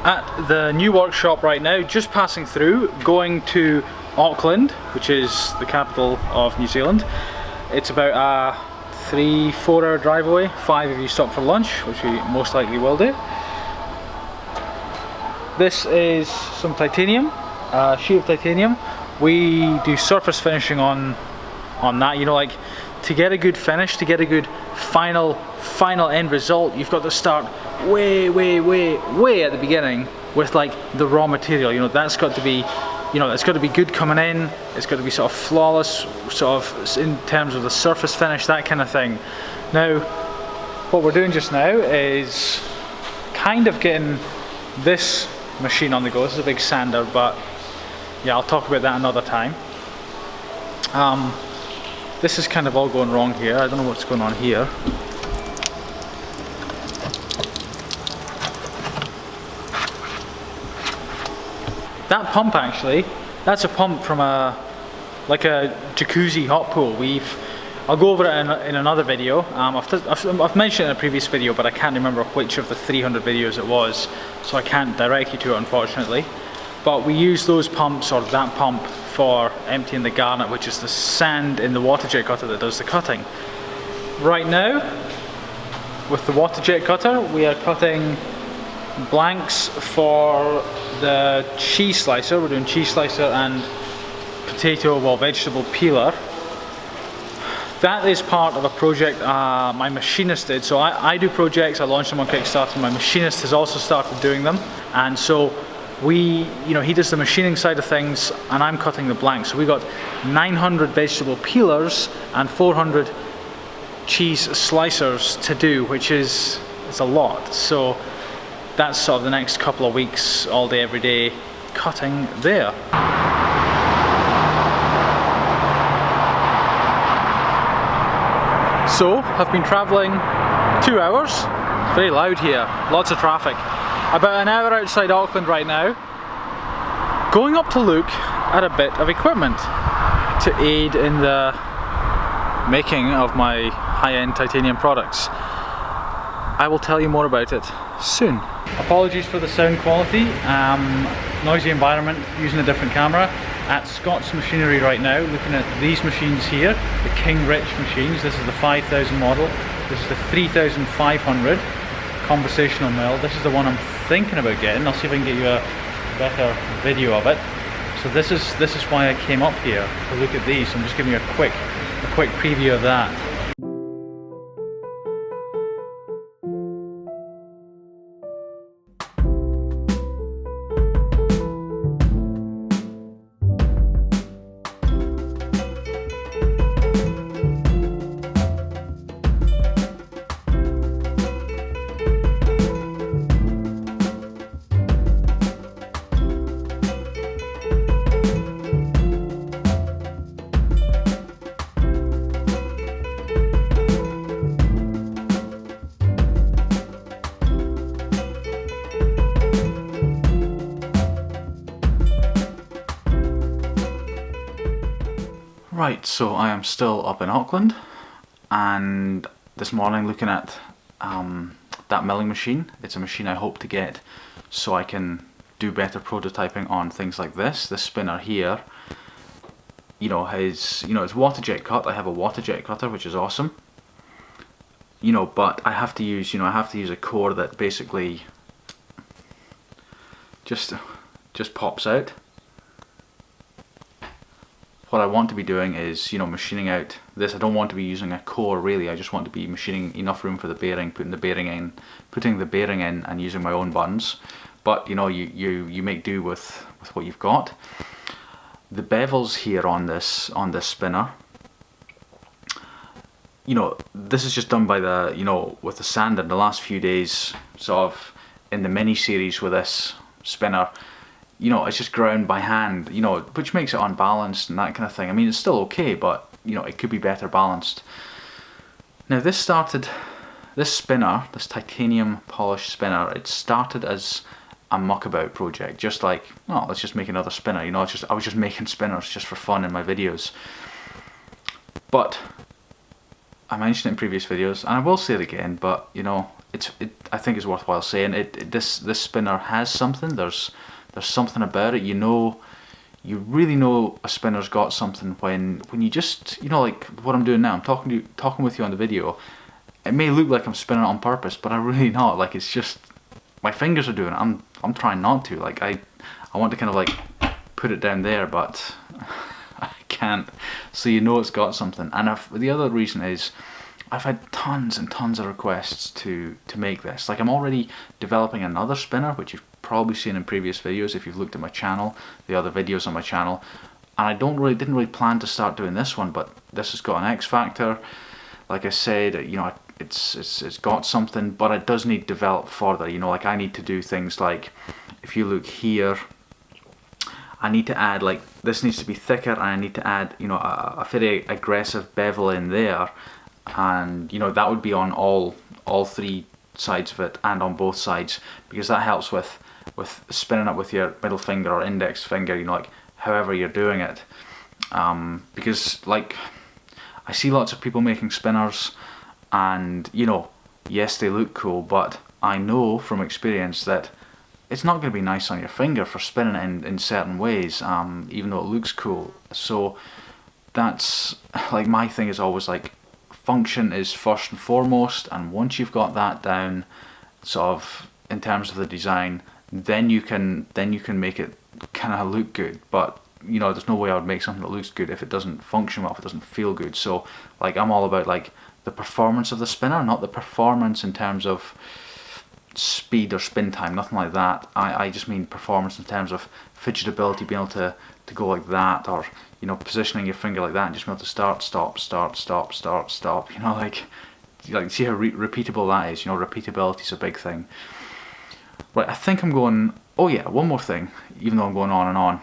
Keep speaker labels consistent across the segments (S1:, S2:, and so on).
S1: at the new workshop right now, just passing through, going to Auckland, which is the capital of New Zealand. It's about a 3-4 hour drive away, 5 if you stop for lunch, which we most likely will do. This is some titanium, a sheet of titanium. We do surface finishing on that, you know, like to get a good finish, to get a good final end result, you've got to start way at the beginning with like the raw material. You know, that's got to be, you know, it's got to be good coming in, it's got to be sort of flawless, sort of in terms of the surface finish, that kind of thing. Now, what we're doing just now is kind of getting this machine on the go. This is a big sander, but yeah, I'll talk about that another time. This is kind of all going wrong here. I don't know what's going on here. That pump actually, that's a pump from like a jacuzzi hot pool. I'll go over it in another video. I've mentioned it in a previous video, but I can't remember which of the 300 videos it was, so I can't direct you to it unfortunately. But we use those pumps, or that pump, for emptying the garnet, which is the sand in the water jet cutter that does the cutting. Right now, with the water jet cutter, we are cutting blanks for the cheese slicer. We're doing cheese slicer and vegetable peeler. That is part of a project my machinist did. So I do projects, I launch them on Kickstarter, my machinist has also started doing them, and so he does the machining side of things and I'm cutting the blanks. So we got 900 vegetable peelers and 400 cheese slicers to do, which is a lot. So that's sort of the next couple of weeks, all day, every day, cutting there. So, I've been travelling 2 hours, very loud here, lots of traffic. About an hour outside Auckland right now, going up to look at a bit of equipment to aid in the making of my high-end titanium products. I will tell you more about it soon. Apologies for the sound quality, noisy environment, using a different camera. At Scott's Machinery right now, looking at these machines here, the King Rich machines. This is the 5000 model, this is the 3500 conversational mill. This is the one I'm thinking about getting. I'll see if I can get you a better video of it. So this is why I came up here to look at these. I'm just giving you a quick preview of that. Right, so I am still up in Auckland, and this morning looking at that milling machine. It's a machine I hope to get so I can do better prototyping on things like this. This spinner here, it's water jet cut. I have a water jet cutter, which is awesome. But I have to use, a core that basically just pops out. What I want to be doing is, machining out this. I don't want to be using a core really. I just want to be machining enough room for the bearing, putting the bearing in, and using my own buttons. But you make do with what you've got. The bevels here on this spinner, this is just done by with the sander. The last few days, sort of in the mini series with this spinner, it's just ground by hand, which makes it unbalanced and that kind of thing. I mean, it's still okay, but it could be better balanced. Now this spinner, this titanium polished spinner, it started as a muckabout project, just like, oh, let's just make another spinner. I was just making spinners just for fun in my videos. But I mentioned it in previous videos, and I will say it again, but I think it's worthwhile saying this spinner has something. There's something about it. You really know a spinner's got something when you just, like what I'm doing now. I'm talking with you on the video. It may look like I'm spinning it on purpose, but I'm really not. Like, it's just my fingers are doing it. I'm trying not to. Like, I want to kind of like put it down there, but I can't. So it's got something. And the other reason is I've had tons and tons of requests to make this. Like, I'm already developing another spinner, which you've probably seen in previous videos if you've looked at my channel, the other videos on my channel. And I didn't really plan to start doing this one, but this has got an X factor. Like I said, it's got something, but it does need to develop further. Like, I need to do things like, if you look here, I need to add, like, this needs to be thicker, and I need to add, a very aggressive bevel in there, and that would be on all three sides of it and on both sides, because that helps with spinning it with your middle finger or index finger, like however you're doing it. Because, like, I see lots of people making spinners, and yes, they look cool, but I know from experience that it's not going to be nice on your finger for spinning it in certain ways, even though it looks cool. So that's, like, my thing is always like, function is first and foremost, and once you've got that down, sort of in terms of the design, then you can make it kind of look good. But there's no way I would make something that looks good if it doesn't function well, if it doesn't feel good. So, like, I'm all about, like, the performance of the spinner, not the performance in terms of speed or spin time, nothing like that. I just mean performance in terms of fidgetability, being able to go like that, or positioning your finger like that and just being able to start, stop, start, stop, start, stop. Like see how repeatable that is. Repeatability is a big thing. Right, I think I'm going. Oh yeah, one more thing. Even though I'm going on and on,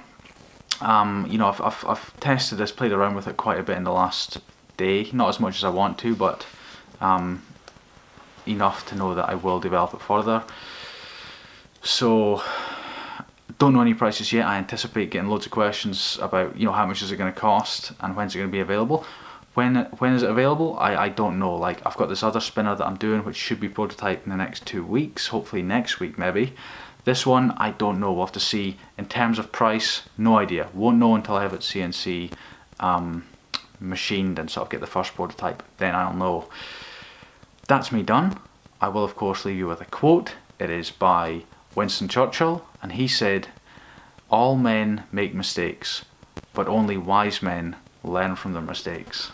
S1: I've tested this, played around with it quite a bit in the last day. Not as much as I want to, but enough to know that I will develop it further. So, don't know any prices yet. I anticipate getting loads of questions about how much is it going to cost and when's it going to be available. When is it available? I don't know. Like, I've got this other spinner that I'm doing, which should be prototyped in the next 2 weeks, hopefully next week maybe. This one, I don't know. We'll have to see. In terms of price, no idea. Won't know until I have it CNC machined and sort of get the first prototype. Then I'll know. That's me done. I will of course leave you with a quote. It is by Winston Churchill, and he said, "All men make mistakes, but only wise men learn from their mistakes."